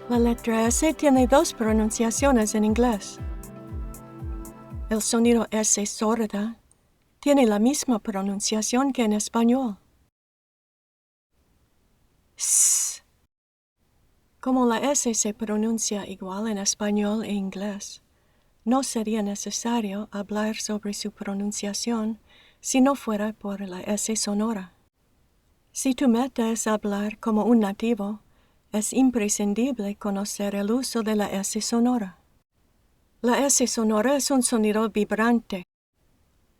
La letra S tiene dos pronunciaciones en inglés. El sonido S sorda tiene la misma pronunciación que en español. S. Como la S se pronuncia igual en español e inglés, no sería necesario hablar sobre su pronunciación si no fuera por la S sonora. Si tu meta es hablar como un nativo, es imprescindible conocer el uso de la S sonora. La S sonora es un sonido vibrante.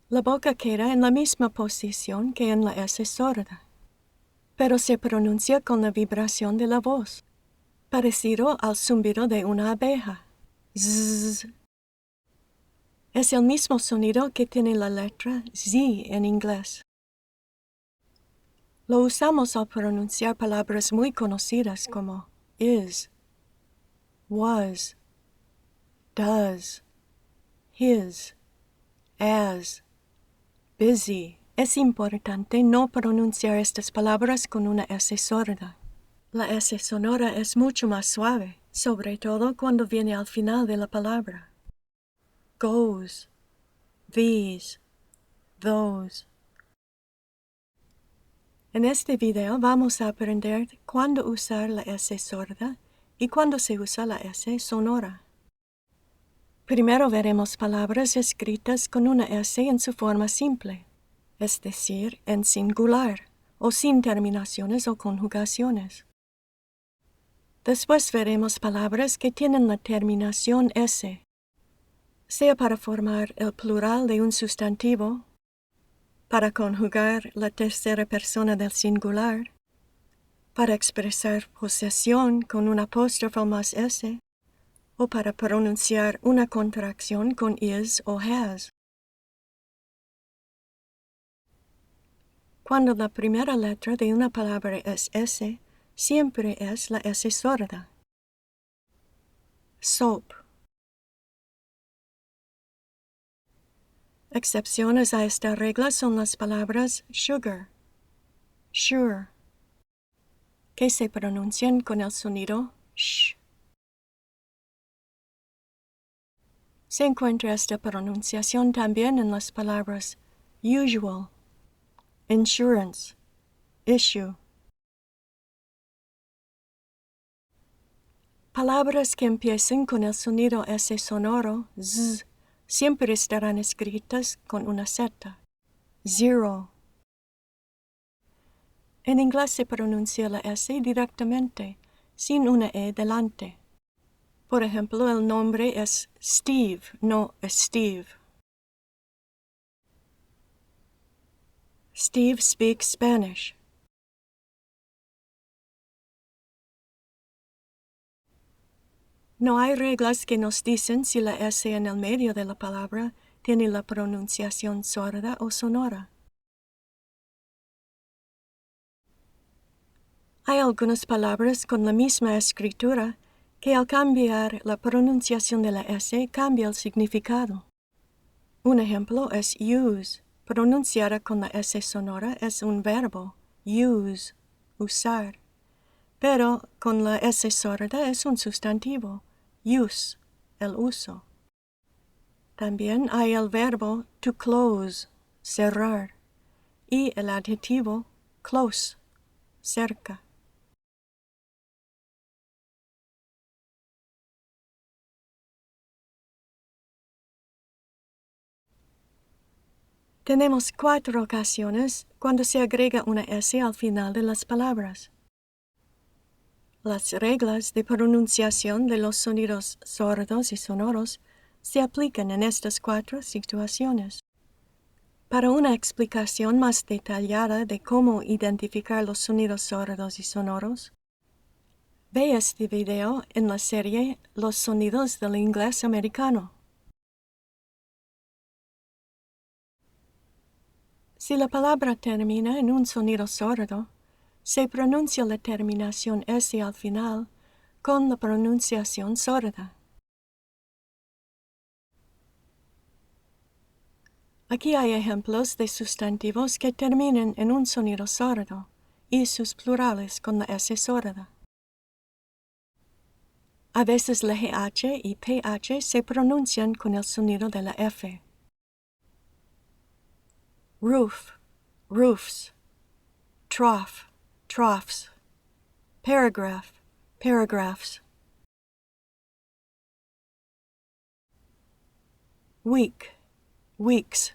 La boca queda en la misma posición que en la S sorda, pero se pronuncia con la vibración de la voz, parecido al zumbido de una abeja. Zzz. Es el mismo sonido que tiene la letra Z en inglés. Lo usamos al pronunciar palabras muy conocidas como is, was, does, his, as, busy. Es importante no pronunciar estas palabras con una S sorda. La S sonora es mucho más suave, sobre todo cuando viene al final de la palabra. Goes, these, those. En este video vamos a aprender cuándo usar la S sorda y cuándo se usa la S sonora. Primero veremos palabras escritas con una S en su forma simple, es decir, en singular o sin terminaciones o conjugaciones. Después veremos palabras que tienen la terminación S, sea para formar el plural de un sustantivo, para conjugar la tercera persona del singular, para expresar posesión con un apóstrofo más S, o para pronunciar una contracción con is o has. Cuando la primera letra de una palabra es S, siempre es la S sorda. Soap. Excepciones a esta regla son las palabras sugar, sure, que se pronuncian con el sonido sh. Se encuentra esta pronunciación también en las palabras usual, insurance, issue. Palabras que empiecen con el sonido S sonoro, z, siempre estarán escritas con una Z. Zero. En inglés se pronuncia la S directamente, sin una E delante. Por ejemplo, el nombre es Steve, no Steve. Steve speaks Spanish. No hay reglas que nos dicen si la S en el medio de la palabra tiene la pronunciación sorda o sonora. Hay algunas palabras con la misma escritura que al cambiar la pronunciación de la S cambia el significado. Un ejemplo es use, pronunciada con la S sonora es un verbo, use, usar, pero con la S sorda es un sustantivo, use, el uso. También hay el verbo to close, cerrar, y el adjetivo close, cerca. Tenemos 4 ocasiones cuando se agrega una S al final de las palabras. Las reglas de pronunciación de los sonidos sordos y sonoros se aplican en estas 4 situaciones. Para una explicación más detallada de cómo identificar los sonidos sordos y sonoros, ve este video en la serie Los sonidos del inglés americano. Si la palabra termina en un sonido sordo, se pronuncia la terminación S al final con la pronunciación sorda. Aquí hay ejemplos de sustantivos que terminan en un sonido sordo y sus plurales con la S sorda. A veces la GH y PH se pronuncian con el sonido de la F. Roof, roofs. Trough, troughs. Paragraph, paragraphs. Week, weeks.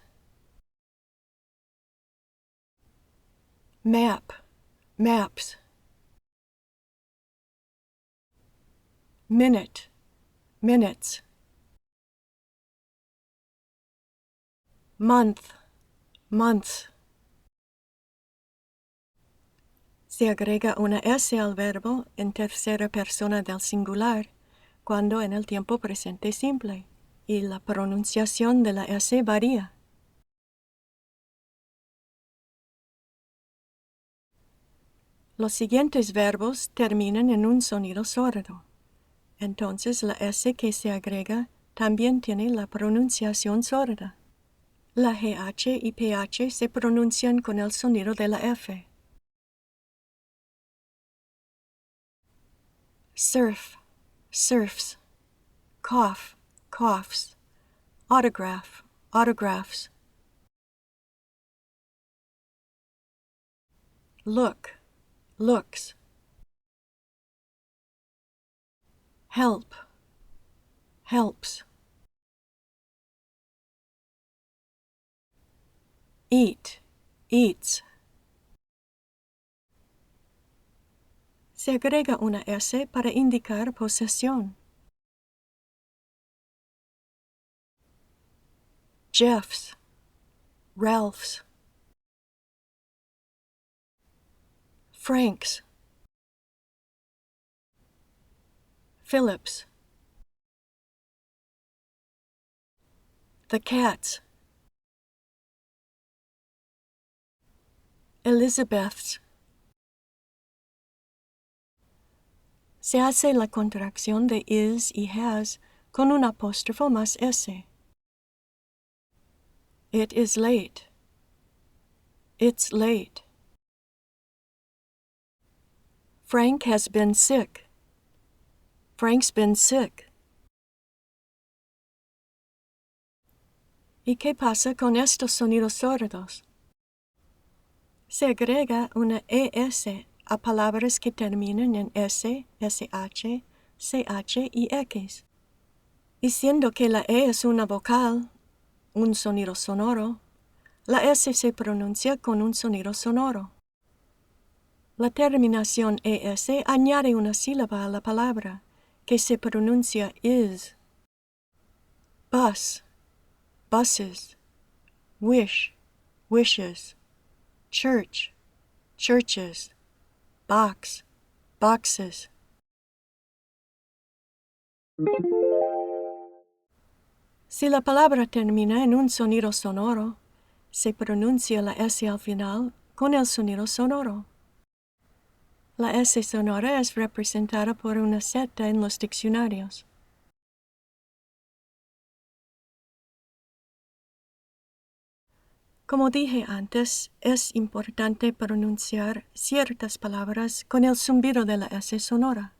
Map, maps. Minute, minutes. Month, months. Se agrega una S al verbo en tercera persona del singular cuando en el tiempo presente simple, y la pronunciación de la S varía. Los siguientes verbos terminan en un sonido sordo. Entonces la S que se agrega también tiene la pronunciación sorda. La GH y PH se pronuncian con el sonido de la F. Surf, surfs. Cough, coughs. Autograph, autographs. Look, looks. Help, helps. Eat, eats. Se agrega una S para indicar posesión. Jeffs, Ralphs. Franks, Phillips. The cats. Elizabeth's. Se hace la contracción de is y has con un apóstrofo más S. It is late. It's late. Frank has been sick. Frank's been sick. ¿Y qué pasa con estos sonidos sordos? Se agrega una ES a palabras que terminan en S, SH, CH y X. Y siendo que la E es una vocal, un sonido sonoro, la S se pronuncia con un sonido sonoro. La terminación ES añade una sílaba a la palabra, que se pronuncia is. Bus, buses. Wish, wishes. Church, churches. Box, boxes. Si la palabra termina en un sonido sonoro, se pronuncia la S al final con el sonido sonoro. La S sonora es representada por una Z en los diccionarios. Como dije antes, es importante pronunciar ciertas palabras con el zumbido de la S sonora.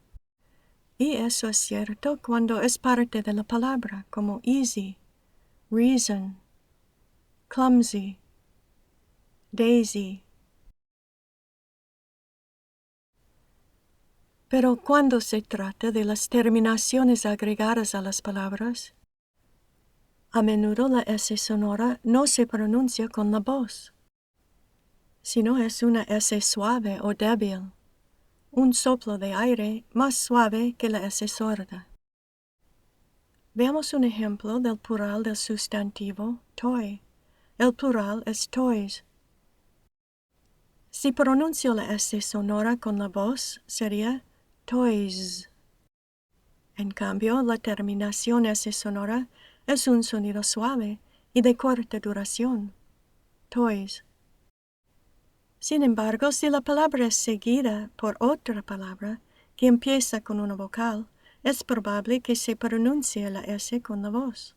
Y eso es cierto cuando es parte de la palabra, como easy, reason, clumsy, daisy. Pero cuando se trata de las terminaciones agregadas a las palabras, a menudo la S sonora no se pronuncia con la voz, sino es una S suave o débil, un soplo de aire más suave que la S sorda. Veamos un ejemplo del plural del sustantivo toy. El plural es toys. Si pronuncio la S sonora con la voz, sería toys. En cambio, la terminación S sonora es un sonido suave y de corta duración. Toys. Sin embargo, si la palabra es seguida por otra palabra que empieza con una vocal, es probable que se pronuncie la S con la voz.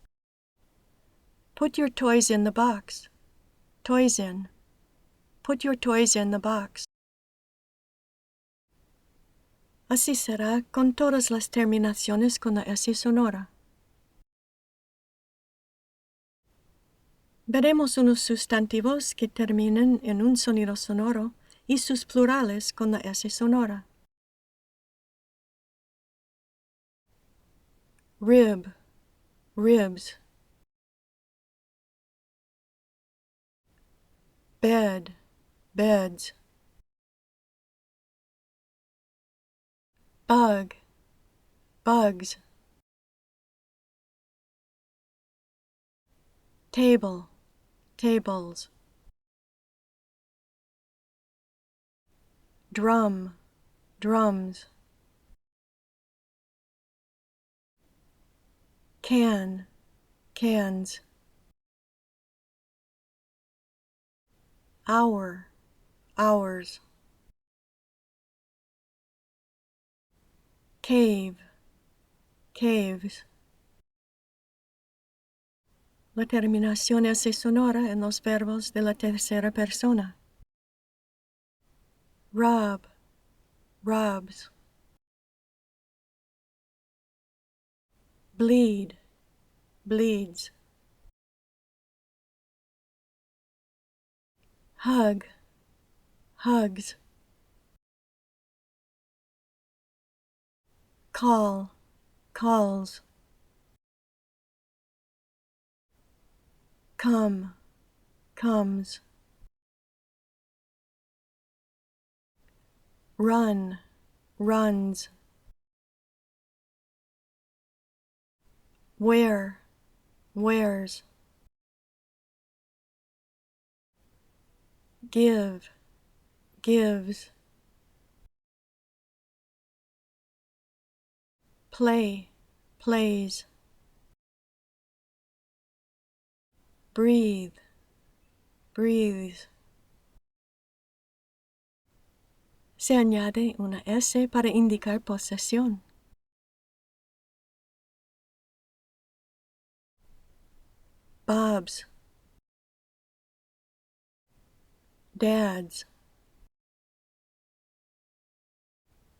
Put your toys in the box. Toys in. Put your toys in the box. Así será con todas las terminaciones con la S sonora. Veremos unos sustantivos que terminan en un sonido sonoro y sus plurales con la S sonora. Rib, ribs. Bed, beds. Bug, bugs. Table, tables. Drum, drums. Can, cans. Hour, hours. Cave, caves. La terminación S sonora en los verbos de la tercera persona. Rob, robs. Bleed, bleeds. Hug, hugs. Call, calls. Come, comes. Run, runs. Wear, wears. Give, gives. Play, plays. Breathe, breathes. Se añade una S para indicar posesión. Bob's, Dad's.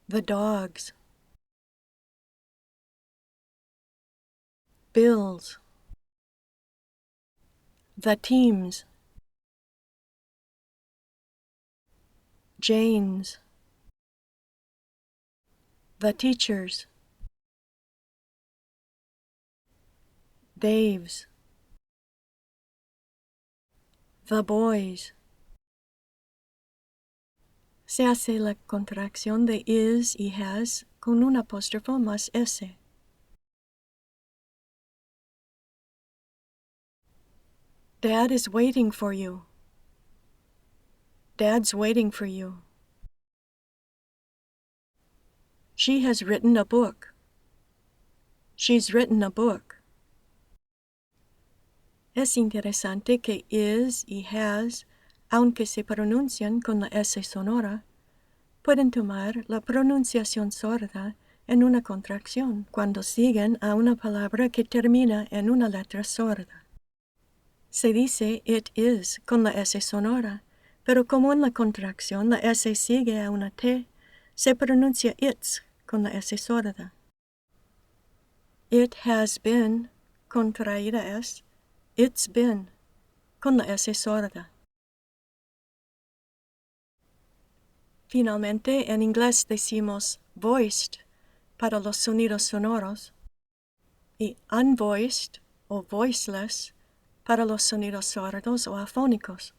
The dogs. Bills. The teams. Jane's. The teachers. Dave's. The boys. Se hace la contracción de is y has con un apóstrofo más S. Dad is waiting for you. Dad's waiting for you. She has written a book. She's written a book. Es interesante que is y has, aunque se pronuncian con la S sonora, pueden tomar la pronunciación sorda en una contracción cuando siguen a una palabra que termina en una letra sorda. Se dice it is con la S sonora, pero como en la contracción la S sigue a una T, se pronuncia it's con la S sorda. It has been, contraída es, it's been, con la S sorda. Finalmente, en inglés decimos voiced para los sonidos sonoros y unvoiced o voiceless para los sonidos sordos o afónicos.